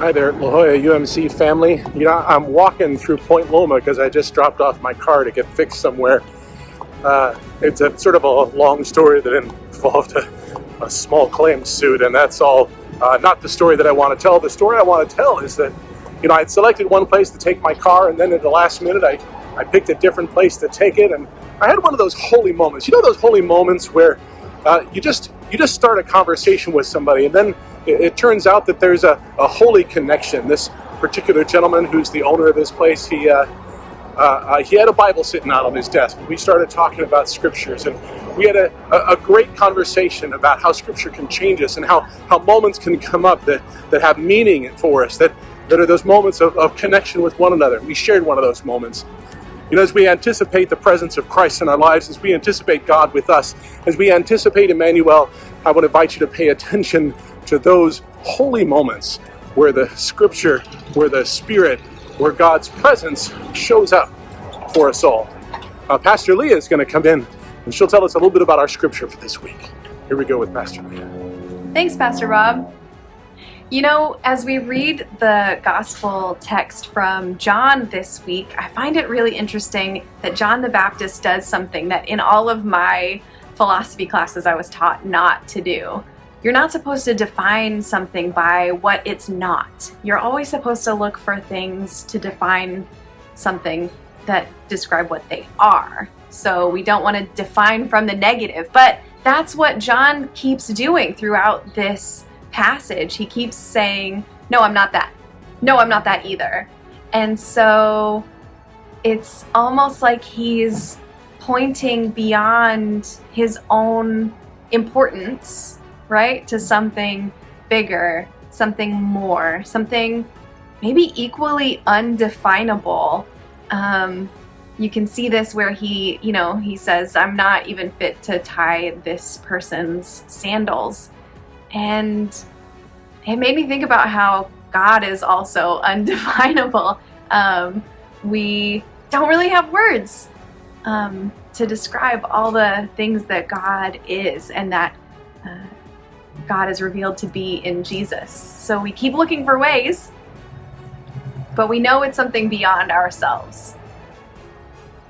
Hi there, La Jolla UMC family. I'm walking through Point Loma because I just dropped off my car to get fixed somewhere. It's a sort of a long story that involved a small claim suit, and that's all not the story that I want to tell. The story I want to tell is that, I had selected one place to take my car, and then at the last minute I picked a different place to take it, and I had one of those holy moments. Those holy moments where you just start a conversation with somebody, and then it turns out that there's a holy connection. This particular gentleman who's the owner of this place, he had a Bible sitting out on his desk. We started talking about scriptures, and we had a great conversation about how scripture can change us and how moments can come up that have meaning for us, that are those moments of connection with one another. We shared one of those moments. As we anticipate the presence of Christ in our lives, as we anticipate God with us, as we anticipate Emmanuel, I would invite you to pay attention to those holy moments where the scripture, where the Spirit, where God's presence shows up for us all. Pastor Lea is going to come in and she'll tell us a little bit about our scripture for this week. Here we go with Pastor Lea. Thanks, Pastor Rob. As we read the gospel text from John this week, I find it really interesting that John the Baptist does something that in all of my philosophy classes I was taught not to do. You're not supposed to define something by what it's not. You're always supposed to look for things to define something that describe what they are. So we don't want to define from the negative, but that's what John keeps doing throughout this passage. He keeps saying, no, I'm not that. No, I'm not that either. And so it's almost like he's pointing beyond his own importance, right, to something bigger, something more, something maybe equally undefinable. You can see this where he says, I'm not even fit to tie this person's sandals. And it made me think about how God is also undefinable. We don't really have words to describe all the things that God is and that God is revealed to be in Jesus. So we keep looking for ways, but we know it's something beyond ourselves.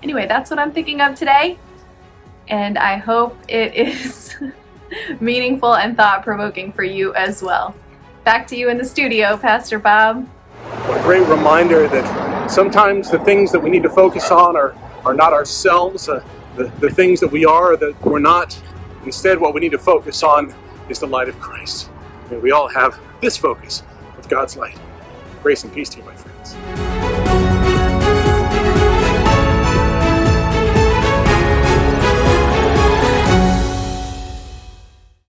Anyway, that's what I'm thinking of today, and I hope it is meaningful and thought-provoking for you as well. Back to you in the studio, Pastor Bob. What a great reminder that sometimes the things that we need to focus on are not ourselves, the things that we are, that we're not. Instead, what we need to focus on is the light of Christ. And we all have this focus of God's light. Grace and peace to you, my friends.